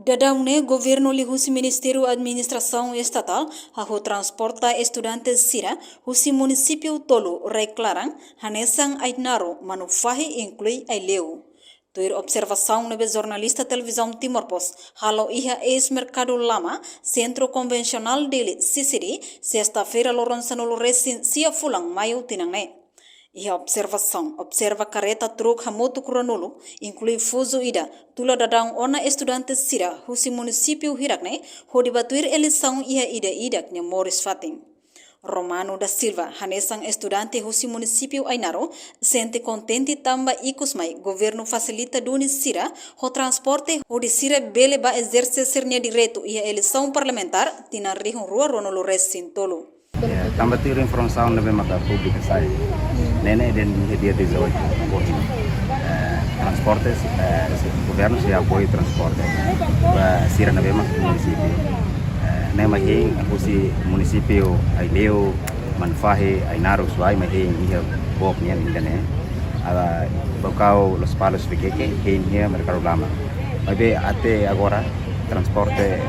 Dadaune governo li husi Ministério Administração Estatal haho transporta estudantes sira husi município tolu reclaram hanesang ainaro manufahi inclui aileu. Tuir observação nebe jornalista televisão Timor Post halo iha ex-mercado lama centro convencional dele Sisiri sexta-feira loronsanolo resin sia fulang maio tinangne. Iha observação observa careta truk hamotu kuranulu inclui fuso ida tula dadang ona estudantes sira husi município hirakne hodi batuir elisão iha ida idaknya Morris Fating. Romano da Silva, hanesang estudante husi município Ainaro, sente contente tamba ikusmai governo facilita duni sira ho transporte hodi sira bele ba exercer direito iha eleição parlamentar tina rihun rua ronolo resin tolo. Tambah tiru informação na maka pública sai. Nene dan dia dezoito apoio transporte governo se apoio transporte ba sira na maka município. Nema hing husi município Aileu Manfahe Ainaro suai mahing ia bok nian indane ala bocau Los Palos Viqueque hing ia mercado lama. Abe ate agora transporte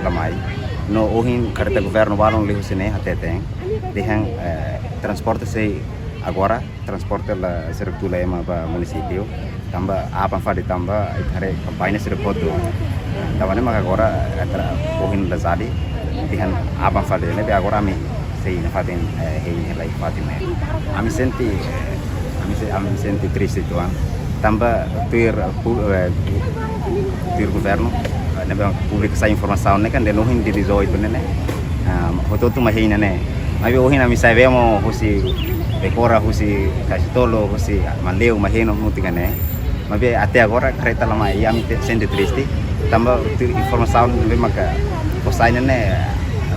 lamai no ohin carta governo balon lihu sini hatete dehang transporte sei agora transporte la sertula ema ba municipio tambah apa fadi tambah ikare kampanye sira foto tawane maka agora atra ohin la zadi dehang apa fadi ne agora ami sei na fadin hei lai fadin ami senti triste tuan tambah tuir governo nebe publik sa informação ne kan de nohin di 18 ne foto tu mahina ne abi ohin ami sabemo husi bekora husi kasitolo husi maleu mahino mutingane mabe ate agora kereta lama ami sente triste tambah informação nebe maka posaina ne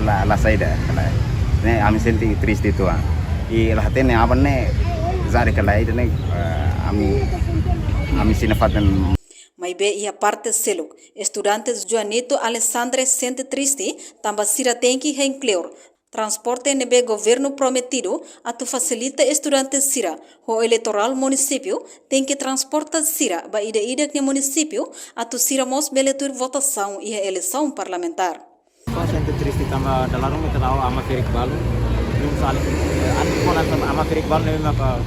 la saida ne ami sente triste tu i lahatene abanne zare kala ide ami sinafatan. Maibe ia parte seluk, estudantes Joanito Alessandre sente triste, tamba sira tenki hencleur. Transporte nebe governo prometido atu facilita estudantes sira, ho eleitoral município tem que transporta sira ba ida ne município atu sira mos beletur votação ia eleição parlamentar. Sente triste tamba dalarung mitau ama Ferik Balu, belum saling anu pon ama Ferik Balu nebe maka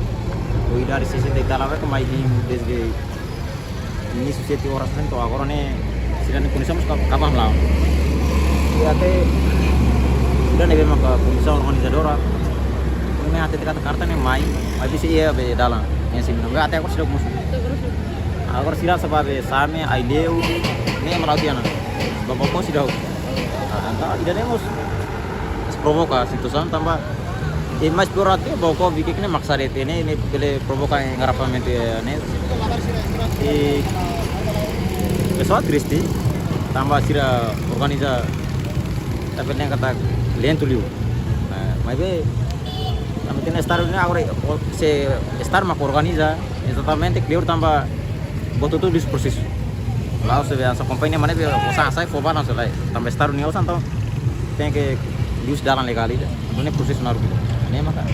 ida dari sisi dekalawe kemai desde ini society orang kan to agora ne sila ne kunisa mas kapam lao ya te sudah ne maka kunisa organizadora ne ate dekat karta ne mai bisa iya be dalang yang sih enggak ate aku sudah mus agora sila sababe same aileu ne marautiana bapak ko sudah anta ida ne mus provoka situação tambah mas porate boko bikin maksa rete ne bele provoka ngarapamente ne pessoal triste tambah sira organiza tapi yang kata lento liu mas be tambah tem estar ne agora se estar mak organiza exatamente clear tambah boto tudo esse processo lá você vê essa companhia mana be usaha sai foba não sei tambah estar união santo tem que use dalam legalidade ini proses naruh ne maka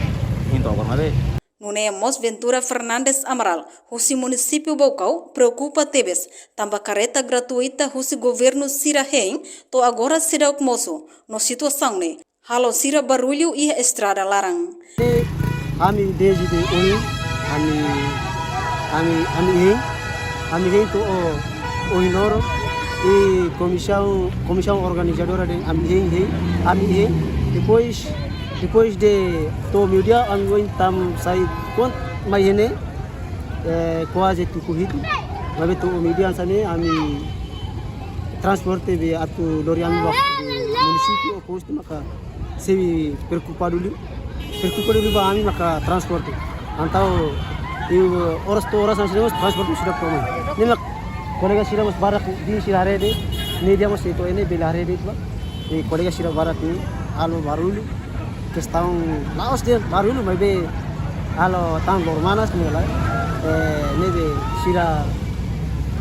into agora mas be Nunemos Ventura Fernandes Amaral, husi município Bocau, preocupa tebes, tamba careta gratuita husi governo Sira Hein, to agora sira moço, no situação ne, halo sira barulho e estrada larang. Ami desde hoje, ami Hein to o inoro e comissão organizadora de ami Hein, depois de to media angin tam sai kont mayene quase tu corrido mas to media sane ami transporte be atu lorian waktu municipio posto maka se preocupa dulu ba ami maka transporte antau horas transporte sudah promo nimak kolega sira mas barak di sirare de media mas itu ini belare de ba kolega sira barak ni alo barulho questão laos dia baru lu maybe alo tang lormanas nela nebe sira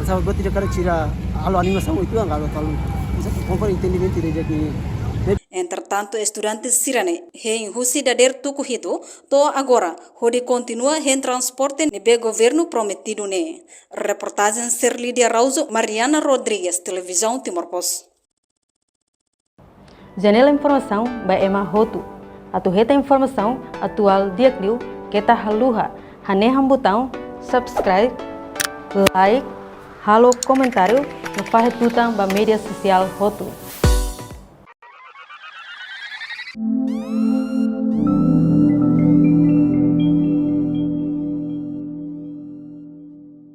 sabe boti de cara sira alo animação itu enggak alo talu bisa compor entendimento de jadi Entre Entretanto, estudantes sirane em Husi dader tukuhito, to agora, onde continua em transporte nebe governo prometido ne. Reportagem Ser Lídia Rauso, Mariana Rodrigues, Televisão Timor-Poste. Janela Informação by Emma Rotu. Atu reta informação atual dia clio kita haluha haneham botão subscribe, like, halo comentário no faz tutang ba media social Rotu.